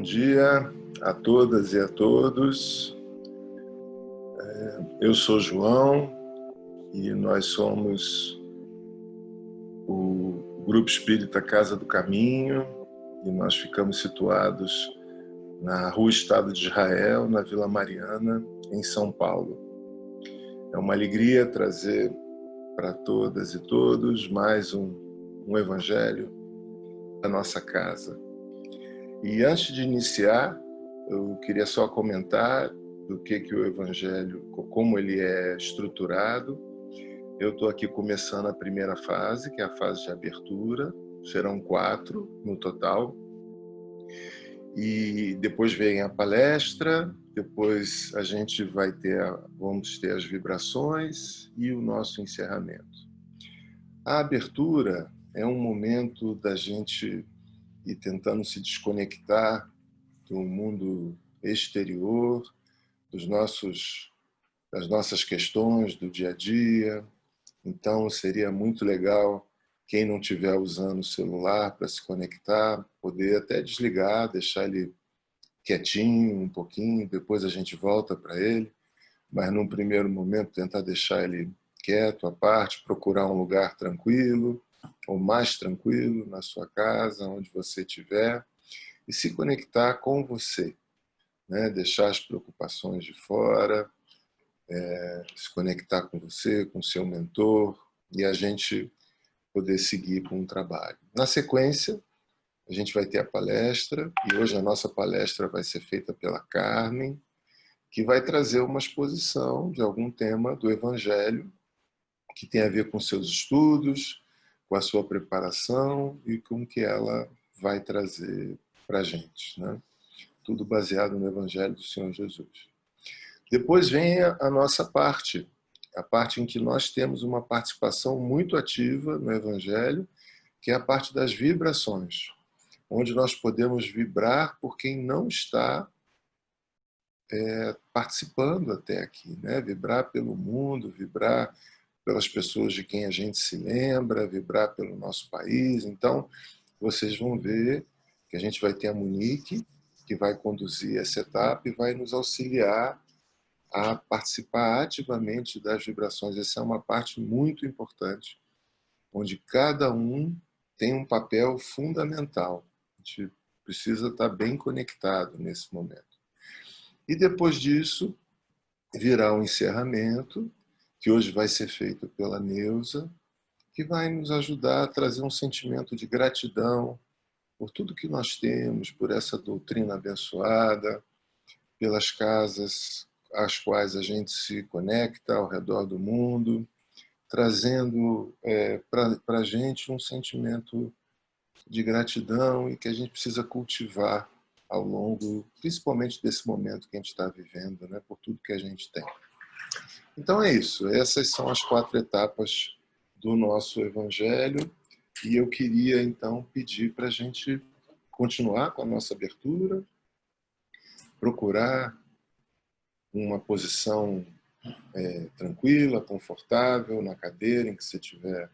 dia a todas e a todos. Eu sou João e nós somos o Grupo Espírita Casa do Caminho e nós ficamos situados na Rua Estado de Israel, na Vila Mariana, em São Paulo. É uma alegria trazer para todas e todos mais um Evangelho da nossa casa. E antes de iniciar, eu queria só comentar do que o Evangelho, como ele é estruturado. Eu estou aqui começando a primeira fase, que é a fase de abertura. Serão 4 no total. E depois vem a palestra, depois a gente vamos ter as vibrações e o nosso encerramento. A abertura é um momento da gente ir tentando se desconectar do mundo exterior, das nossas questões do dia a dia. Então, seria muito legal quem não estiver usando o celular para se conectar, poder até desligar, deixar ele quietinho um pouquinho, depois a gente volta para ele, mas num primeiro momento tentar deixar ele quieto, à parte, procurar um lugar tranquilo, ou mais tranquilo na sua casa, onde você estiver, e se conectar com você, né? Deixar as preocupações de fora, se conectar com você, com seu mentor, e a gente poder seguir com o trabalho. Na sequência, a gente vai ter a palestra, e hoje a nossa palestra vai ser feita pela Carmen, que vai trazer uma exposição de algum tema do Evangelho que tem a ver com seus estudos, com a sua preparação e com o que ela vai trazer para a gente, né? Tudo baseado no Evangelho do Senhor Jesus. Depois vem a nossa parte, a parte em que nós temos uma participação muito ativa no Evangelho, que é a parte das vibrações, onde nós podemos vibrar por quem não está participando até aqui, né? Vibrar pelo mundo, vibrar pelas pessoas de quem a gente se lembra, vibrar pelo nosso país. Então, vocês vão ver que a gente vai ter a Monique, que vai conduzir essa etapa e vai nos auxiliar a participar ativamente das vibrações. Essa é uma parte muito importante, onde cada um tem um papel fundamental. A gente precisa estar bem conectado nesse momento. E depois disso, virá o encerramento, que hoje vai ser feito pela Neuza, que vai nos ajudar a trazer um sentimento de gratidão por tudo que nós temos, por essa doutrina abençoada, pelas casas às quais a gente se conecta ao redor do mundo, trazendo para a gente um sentimento de gratidão e que a gente precisa cultivar ao longo, principalmente desse momento que a gente está vivendo, né, por tudo que a gente tem. Então é isso, essas são as 4 etapas do nosso Evangelho e eu queria então pedir para a gente continuar com a nossa abertura, procurar uma posição tranquila, confortável, na cadeira em que você estiver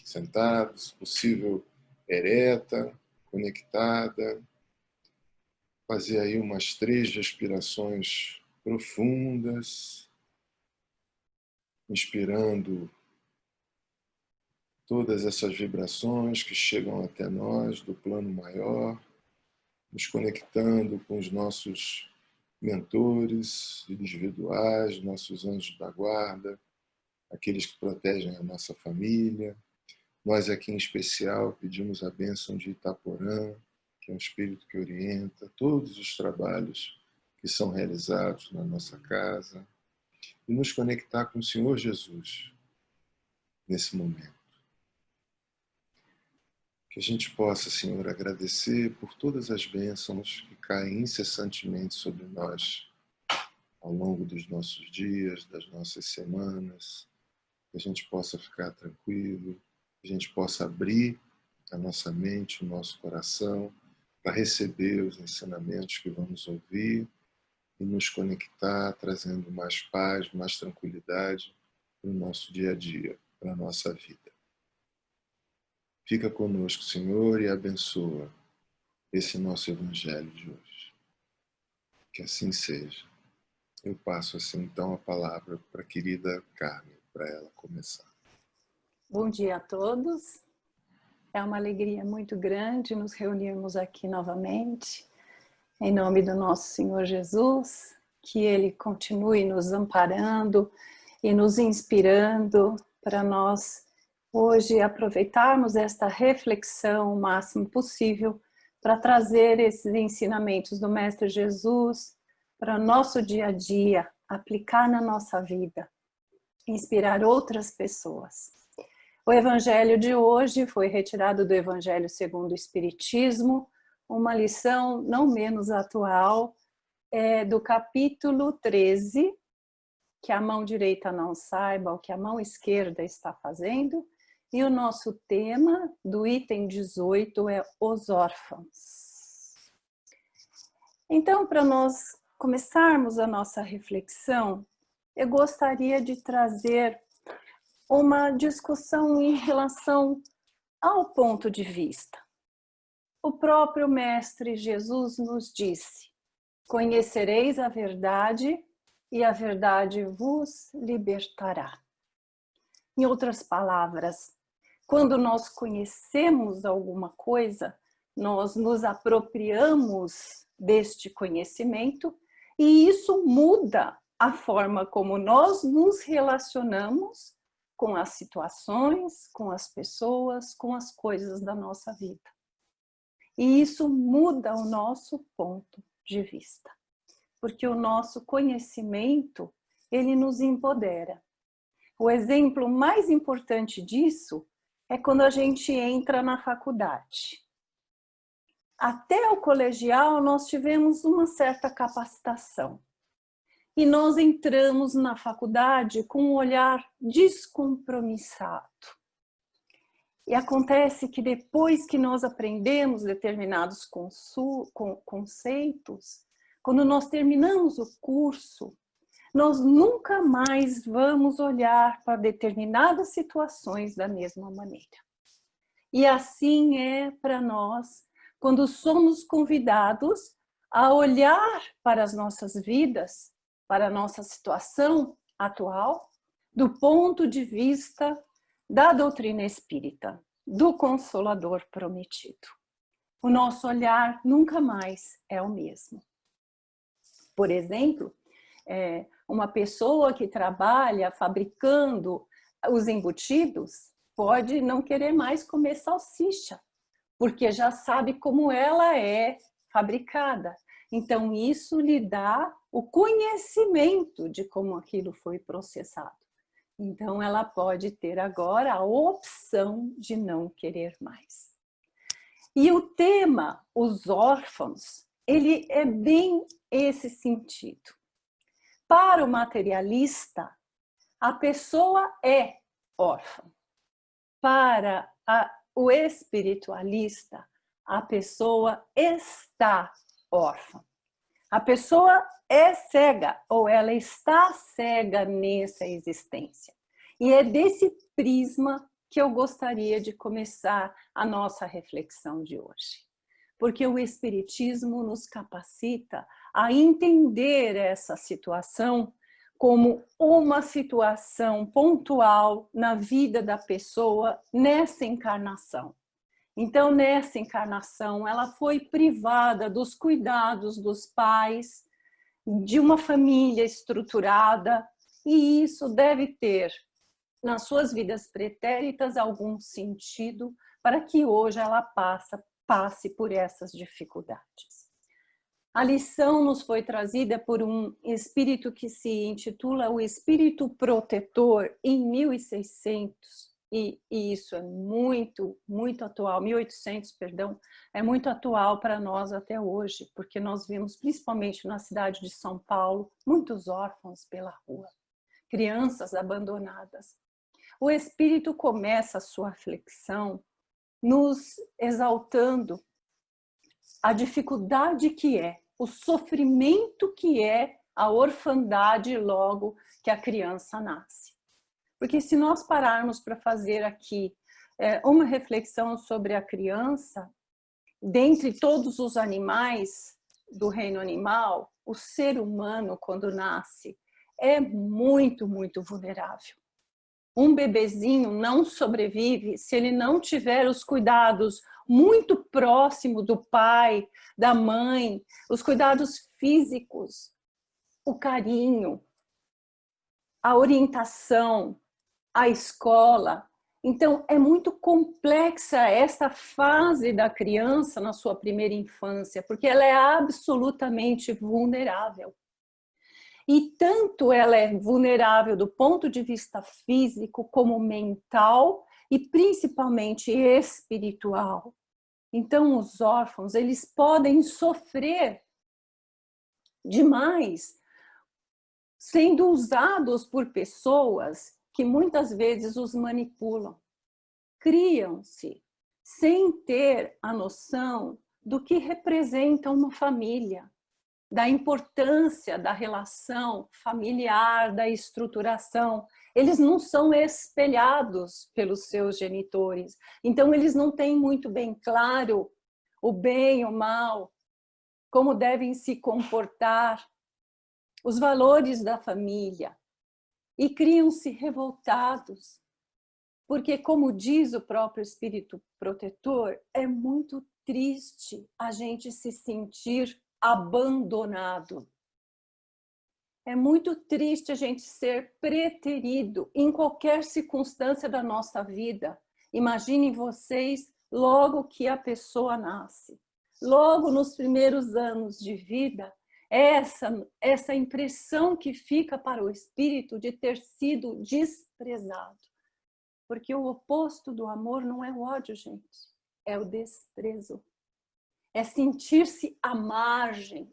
sentado, se possível ereta, conectada, fazer aí umas 3 respirações profundas, inspirando todas essas vibrações que chegam até nós do plano maior, nos conectando com os nossos mentores individuais, nossos anjos da guarda, aqueles que protegem a nossa família. Nós aqui em especial pedimos a bênção de Itaporã, que é um espírito que orienta todos os trabalhos que são realizados na nossa casa, e nos conectar com o Senhor Jesus nesse momento. Que a gente possa, Senhor, agradecer por todas as bênçãos que caem incessantemente sobre nós ao longo dos nossos dias, das nossas semanas, que a gente possa ficar tranquilo, que a gente possa abrir a nossa mente, o nosso coração, para receber os ensinamentos que vamos ouvir e nos conectar, trazendo mais paz, mais tranquilidade para o nosso dia a dia, para a nossa vida. Fica conosco, Senhor, e abençoa esse nosso Evangelho de hoje. Que assim seja. Eu passo assim então a palavra para a querida Carmen, para ela começar. Bom dia a todos. É uma alegria muito grande nos reunirmos aqui novamente. Em nome do nosso Senhor Jesus, que Ele continue nos amparando e nos inspirando para nós hoje aproveitarmos esta reflexão o máximo possível para trazer esses ensinamentos do Mestre Jesus para nosso dia a dia, aplicar na nossa vida, inspirar outras pessoas. O evangelho de hoje foi retirado do Evangelho segundo o Espiritismo, uma lição não menos atual, do capítulo 13, que a mão direita não saiba o que a mão esquerda está fazendo, e o nosso tema do item 18 é os órfãos. Então, para nós começarmos a nossa reflexão, eu gostaria de trazer uma discussão em relação ao ponto de vista. O próprio Mestre Jesus nos disse: conhecereis a verdade e a verdade vos libertará. Em outras palavras, quando nós conhecemos alguma coisa, nós nos apropriamos deste conhecimento e isso muda a forma como nós nos relacionamos com as situações, com as pessoas, com as coisas da nossa vida. E isso muda o nosso ponto de vista, porque o nosso conhecimento, ele nos empodera. O exemplo mais importante disso é quando a gente entra na faculdade. Até o colegial nós tivemos uma certa capacitação. E nós entramos na faculdade com um olhar descompromissado. E acontece que depois que nós aprendemos determinados conceitos, quando nós terminamos o curso, nós nunca mais vamos olhar para determinadas situações da mesma maneira. E assim é para nós, quando somos convidados a olhar para as nossas vidas, para a nossa situação atual, do ponto de vista da doutrina espírita, do Consolador prometido. O nosso olhar nunca mais é o mesmo. Por exemplo, uma pessoa que trabalha fabricando os embutidos pode não querer mais comer salsicha, porque já sabe como ela é fabricada. Então, isso lhe dá o conhecimento de como aquilo foi processado. Então, ela pode ter agora a opção de não querer mais. E o tema, os órfãos, ele é bem esse sentido. Para o materialista, a pessoa é órfã. Para o espiritualista, a pessoa está órfã. A pessoa é cega ou ela está cega nessa existência. E é desse prisma que eu gostaria de começar a nossa reflexão de hoje. Porque o Espiritismo nos capacita a entender essa situação como uma situação pontual na vida da pessoa nessa encarnação. Então, nessa encarnação, ela foi privada dos cuidados dos pais, de uma família estruturada, e isso deve ter, nas suas vidas pretéritas, algum sentido para que hoje ela passe por essas dificuldades. A lição nos foi trazida por um espírito que se intitula o Espírito Protetor em 1600, e isso é muito atual, 1800, perdão, é muito atual para nós até hoje, porque nós vimos, principalmente na cidade de São Paulo, muitos órfãos pela rua, crianças abandonadas. O Espírito começa a sua reflexão nos exaltando a dificuldade que é, o sofrimento que é a orfandade logo que a criança nasce. Porque se nós pararmos para fazer aqui uma reflexão sobre a criança, dentre todos os animais, do reino animal, o ser humano, quando nasce, é muito, muito vulnerável. Um bebezinho não sobrevive se ele não tiver os cuidados muito próximos do pai, da mãe, os cuidados físicos, o carinho, a orientação, a escola. Então, é muito complexa essa fase da criança na sua primeira infância, porque ela é absolutamente vulnerável. E tanto ela é vulnerável do ponto de vista físico, como mental e principalmente espiritual. Então, os órfãos, eles podem sofrer demais, sendo usados por pessoas que muitas vezes os manipulam. Criam-se sem ter a noção do que representa uma família, da importância da relação familiar, da estruturação. Eles não são espelhados pelos seus genitores. Então, eles não têm muito bem claro o bem, o mal, como devem se comportar, os valores da família. E criam-se revoltados, porque, como diz o próprio espírito protetor, é muito triste a gente se sentir abandonado. É muito triste a gente ser preterido em qualquer circunstância da nossa vida. Imaginem vocês, logo que a pessoa nasce, logo nos primeiros anos de vida, essa impressão que fica para o espírito de ter sido desprezado. Porque o oposto do amor não é o ódio, gente, é o desprezo. É sentir-se à margem,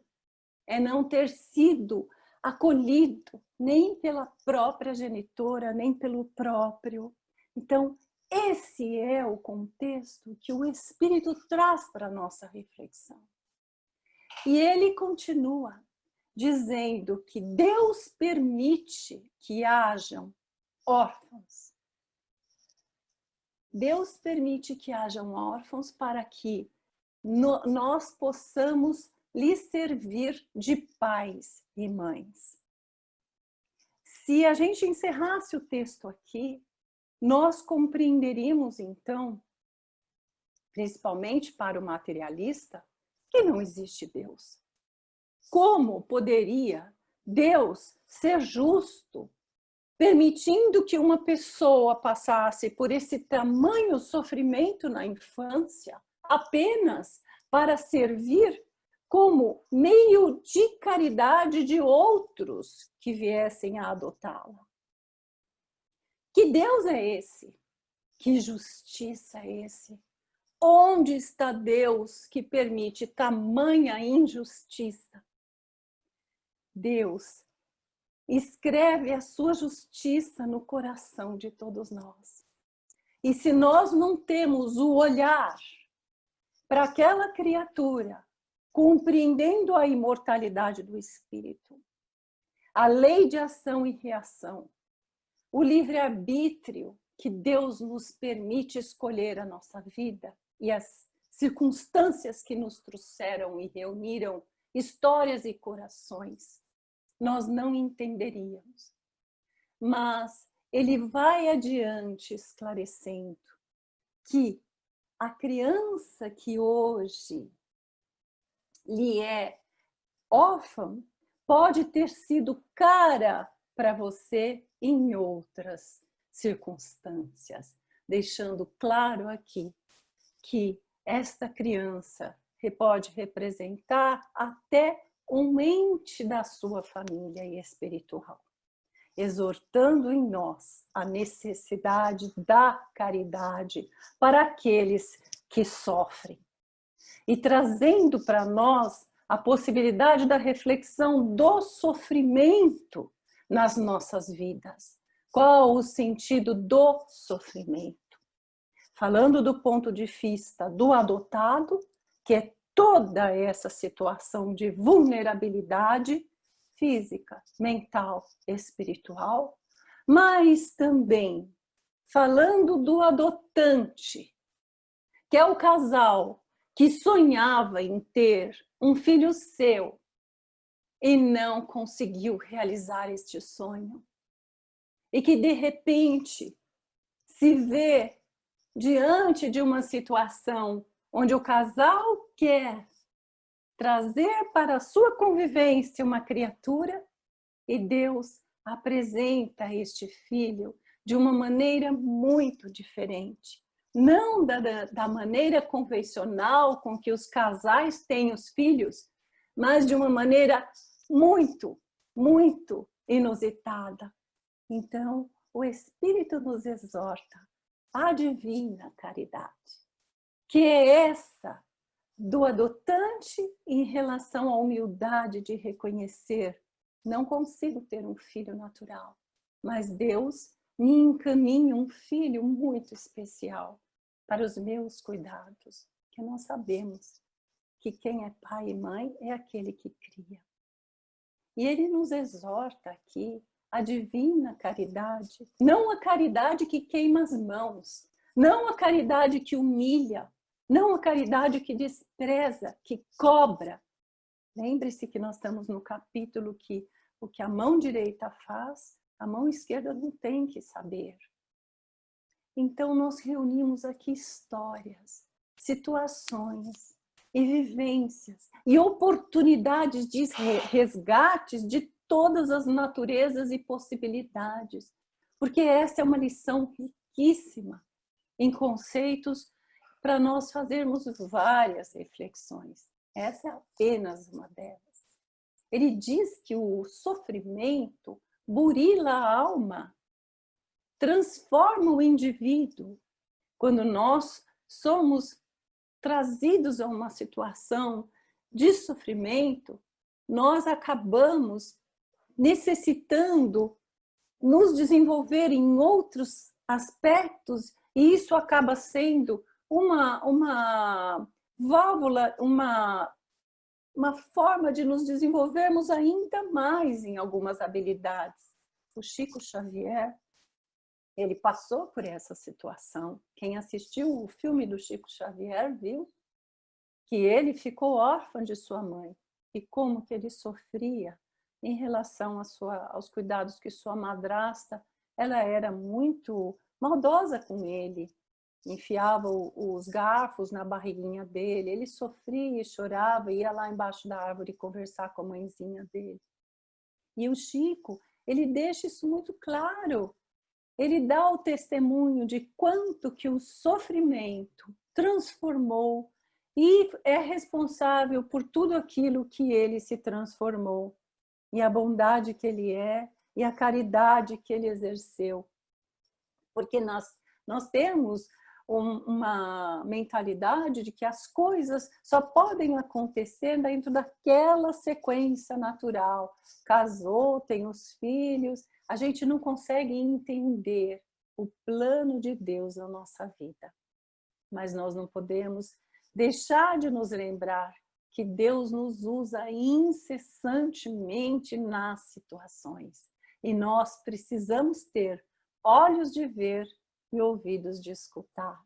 é não ter sido acolhido nem pela própria genitora, nem pelo próprio. Então, esse é o contexto que o Espírito traz para a nossa reflexão. E ele continua dizendo que Deus permite que hajam órfãos. Deus permite que hajam órfãos para que nós possamos lhes servir de pais e mães. Se a gente encerrasse o texto aqui, nós compreenderíamos então, principalmente para o materialista, que não existe Deus. Como poderia Deus ser justo, permitindo que uma pessoa passasse por esse tamanho sofrimento na infância, apenas para servir como meio de caridade de outros que viessem a adotá-la? Que Deus é esse? Que justiça é esse? Onde está Deus que permite tamanha injustiça? Deus escreve a sua justiça no coração de todos nós. E se nós não temos o olhar para aquela criatura, compreendendo a imortalidade do espírito, a lei de ação e reação, o livre-arbítrio que Deus nos permite escolher a nossa vida e as circunstâncias que nos trouxeram e reuniram histórias e corações, nós não entenderíamos. Mas ele vai adiante esclarecendo que a criança que hoje lhe é órfã pode ter sido cara para você em outras circunstâncias, deixando claro aqui que esta criança pode representar até um ente da sua família espiritual, exortando em nós a necessidade da caridade para aqueles que sofrem e trazendo para nós a possibilidade da reflexão do sofrimento nas nossas vidas. Qual o sentido do sofrimento? Falando do ponto de vista do adotado, que é toda essa situação de vulnerabilidade física, mental, espiritual, mas também falando do adotante, que é o casal que sonhava em ter um filho seu e não conseguiu realizar este sonho. E que de repente se vê diante de uma situação onde o casal quer trazer para a sua convivência uma criatura e Deus apresenta este filho de uma maneira muito diferente. Não da maneira convencional com que os casais têm os filhos, mas de uma maneira muito, muito inusitada. Então, o Espírito nos exorta à divina caridade, que é essa do adotante em relação à humildade de reconhecer: não consigo ter um filho natural, mas Deus me encaminha um filho muito especial para os meus cuidados, que nós sabemos que quem é pai e mãe é aquele que cria. E ele nos exorta aqui a divina caridade, não a caridade que queima as mãos, não a caridade que humilha, não a caridade que despreza, que cobra. Lembre-se que nós estamos no capítulo que o que a mão direita faz, a mão esquerda não tem que saber. Então nós reunimos aqui histórias, situações e vivências e oportunidades de resgates de todas as naturezas e possibilidades, porque essa é uma lição riquíssima em conceitos para nós fazermos várias reflexões. Essa é apenas uma delas. Ele diz que o sofrimento burila a alma, transforma o indivíduo. Quando nós somos trazidos a uma situação de sofrimento, nós acabamos necessitando nos desenvolver em outros aspectos e isso acaba sendo uma válvula, uma forma de nos desenvolvermos ainda mais em algumas habilidades. O Chico Xavier, ele passou por essa situação. Quem assistiu o filme do Chico Xavier viu que ele ficou órfão de sua mãe e como que ele sofria em relação aos cuidados que sua madrasta, ela era muito maldosa com ele, enfiava os garfos na barriguinha dele, ele sofria e chorava, ia lá embaixo da árvore conversar com a mãezinha dele. E o Chico, ele deixa isso muito claro. Ele dá o testemunho de quanto que o sofrimento transformou e é responsável por tudo aquilo que ele se transformou. E a bondade que ele é e a caridade que ele exerceu. Porque nós temos uma mentalidade de que as coisas só podem acontecer dentro daquela sequência natural. Casou, tem os filhos, a gente não consegue entender o plano de Deus na nossa vida. Mas nós não podemos deixar de nos lembrar que Deus nos usa incessantemente nas situações. E nós precisamos ter olhos de ver e ouvidos de escutar.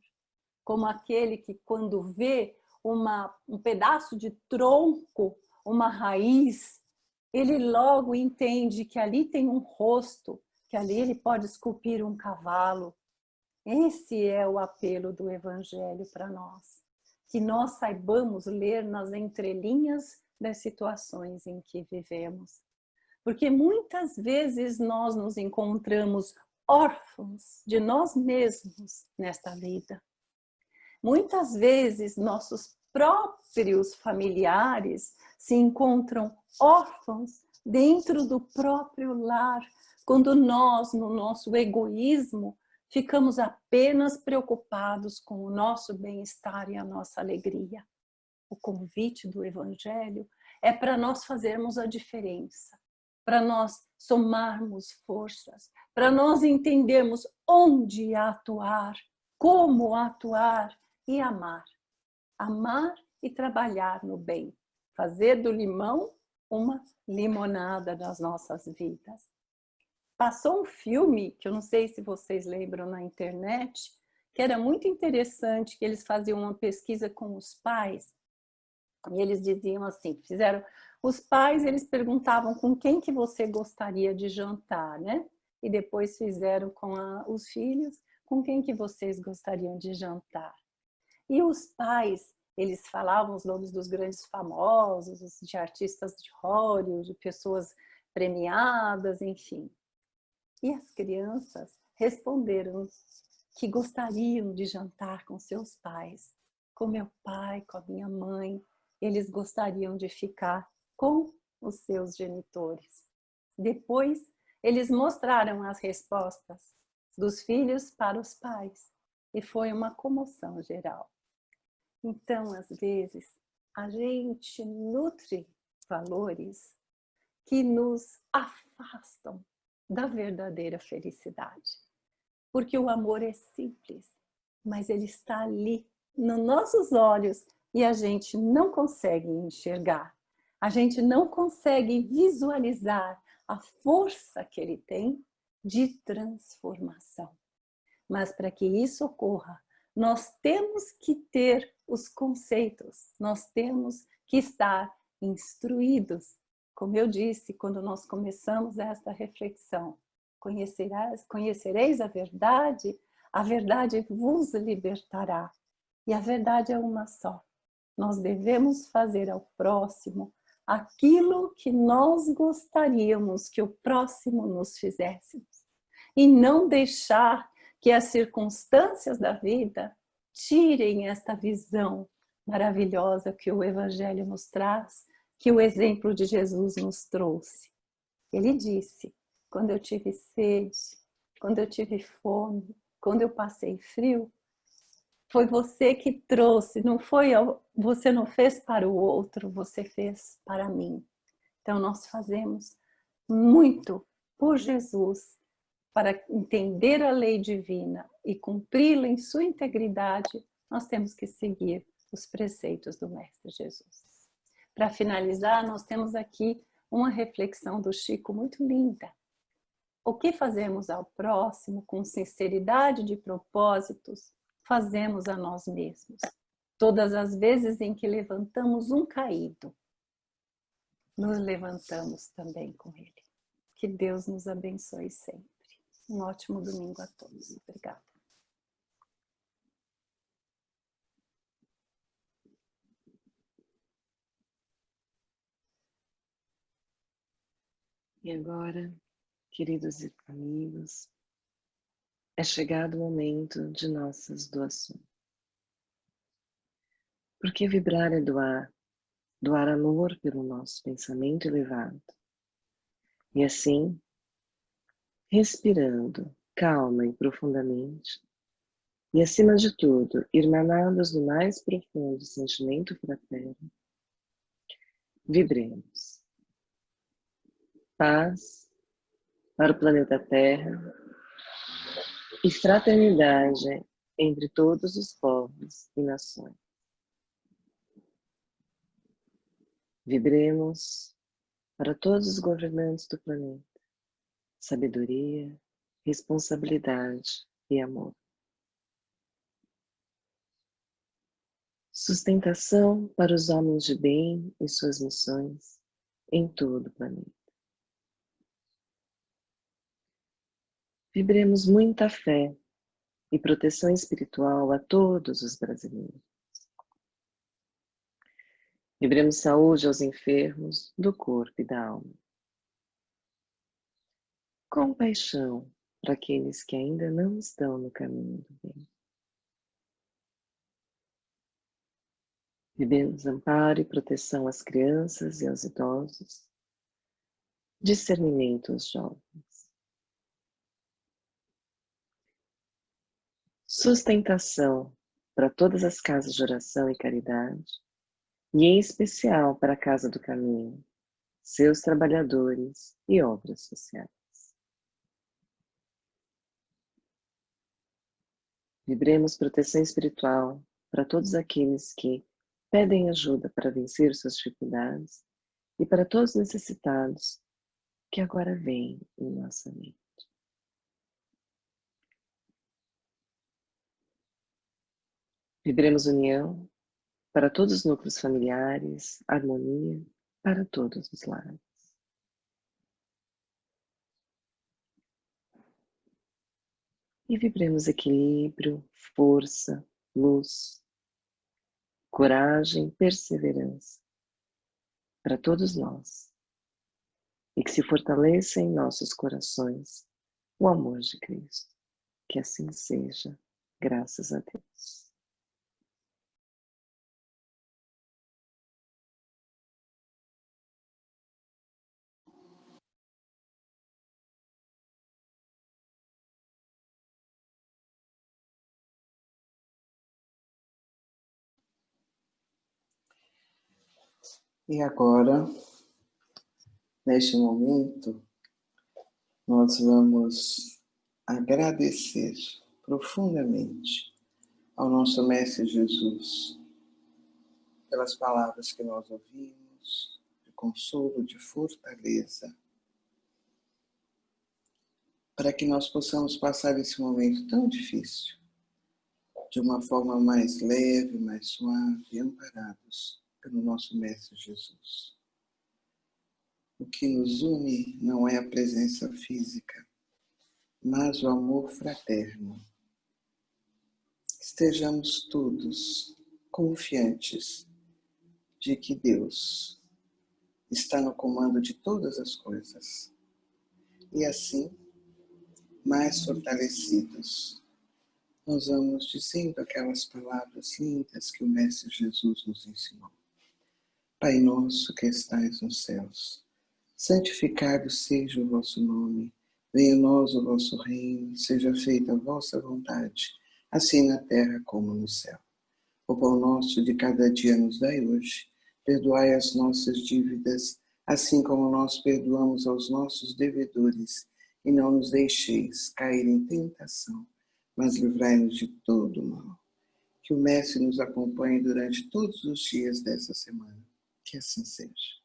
Como aquele que quando vê um pedaço de tronco, uma raiz, ele logo entende que ali tem um rosto, que ali ele pode esculpir um cavalo. Esse é o apelo do Evangelho para nós. Que nós saibamos ler nas entrelinhas das situações em que vivemos. Porque muitas vezes nós nos encontramos órfãos de nós mesmos nesta vida. Muitas vezes nossos próprios familiares se encontram órfãos dentro do próprio lar, quando nós, no nosso egoísmo, ficamos apenas preocupados com o nosso bem-estar e a nossa alegria. O convite do Evangelho é para nós fazermos a diferença, para nós somarmos forças, para nós entendermos onde atuar, como atuar e amar. Amar e trabalhar no bem. Fazer do limão uma limonada das nossas vidas. Passou um filme, que eu não sei se vocês lembram na internet, que era muito interessante, que eles faziam uma pesquisa com os pais E eles diziam assim, os pais, eles perguntavam com quem que você gostaria de jantar, né? E depois fizeram com os filhos, com quem que vocês gostariam de jantar. E os pais, eles falavam os nomes dos grandes famosos, de artistas de Hollywood, de pessoas premiadas, enfim. E as crianças responderam que gostariam de jantar com seus pais, com meu pai, com a minha mãe. Eles gostariam de ficar com os seus genitores. Depois, eles mostraram as respostas dos filhos para os pais e foi uma comoção geral. Então, às vezes, a gente nutre valores que nos afastam da verdadeira felicidade. Porque o amor é simples, mas ele está ali nos nossos olhos e a gente não consegue enxergar. A gente não consegue visualizar a força que ele tem de transformação. Mas para que isso ocorra, nós temos que ter os conceitos, nós temos que estar instruídos. Como eu disse, quando nós começamos esta reflexão, conhecereis a verdade vos libertará. E a verdade é uma só. Nós devemos fazer ao próximo aquilo que nós gostaríamos que o próximo nos fizéssemos. E não deixar que as circunstâncias da vida tirem esta visão maravilhosa que o Evangelho nos traz, que o exemplo de Jesus nos trouxe. Ele disse, quando eu tive sede, quando eu tive fome, quando eu passei frio, foi você que trouxe, não foi, você não fez para o outro, você fez para mim. Então nós fazemos muito por Jesus, para entender a lei divina e cumpri-la em sua integridade, nós temos que seguir os preceitos do Mestre Jesus. Para finalizar, nós temos aqui uma reflexão do Chico muito linda. O que fazemos ao próximo com sinceridade de propósitos, fazemos a nós mesmos. Todas as vezes em que levantamos um caído, nos levantamos também com ele. Que Deus nos abençoe sempre. Um ótimo domingo a todos. Obrigada. E agora, queridos amigos, é chegado o momento de nossas doações. Porque vibrar é doar amor pelo nosso pensamento elevado. E assim, respirando calma e profundamente, e acima de tudo, irmanados do mais profundo sentimento fraterno, vibremos. Paz para o planeta Terra e fraternidade entre todos os povos e nações. Vibremos para todos os governantes do planeta, sabedoria, responsabilidade e amor. Sustentação para os homens de bem e suas missões em todo o planeta. Vibremos muita fé e proteção espiritual a todos os brasileiros. Vibremos saúde aos enfermos do corpo e da alma. Compaixão para aqueles que ainda não estão no caminho do bem. Vibremos amparo e proteção às crianças e aos idosos. Discernimento aos jovens. Sustentação para todas as casas de oração e caridade, e em especial para a Casa do Caminho, seus trabalhadores e obras sociais. Vibremos proteção espiritual para todos aqueles que pedem ajuda para vencer suas dificuldades e para todos os necessitados que agora vêm em nossa mente. Vibremos união para todos os núcleos familiares, harmonia para todos os lares. E vibremos equilíbrio, força, luz, coragem, perseverança para todos nós. E que se fortaleça em nossos corações o amor de Cristo. Que assim seja, graças a Deus. E agora, neste momento, nós vamos agradecer profundamente ao nosso Mestre Jesus pelas palavras que nós ouvimos, de consolo, de fortaleza, para que nós possamos passar esse momento tão difícil de uma forma mais leve, mais suave, amparados pelo nosso Mestre Jesus. O que nos une não é a presença física, mas o amor fraterno. Estejamos todos confiantes de que Deus está no comando de todas as coisas. E assim, mais fortalecidos, nós vamos dizendo aquelas palavras lindas que o Mestre Jesus nos ensinou. Pai nosso que estais nos céus, santificado seja o vosso nome, venha a nós o vosso reino, seja feita a vossa vontade, assim na terra como no céu. O pão nosso de cada dia nos dai hoje, perdoai as nossas dívidas, assim como nós perdoamos aos nossos devedores, e não nos deixeis cair em tentação, mas livrai-nos de todo o mal. Que o Mestre nos acompanhe durante todos os dias dessa semana. Que assim seja.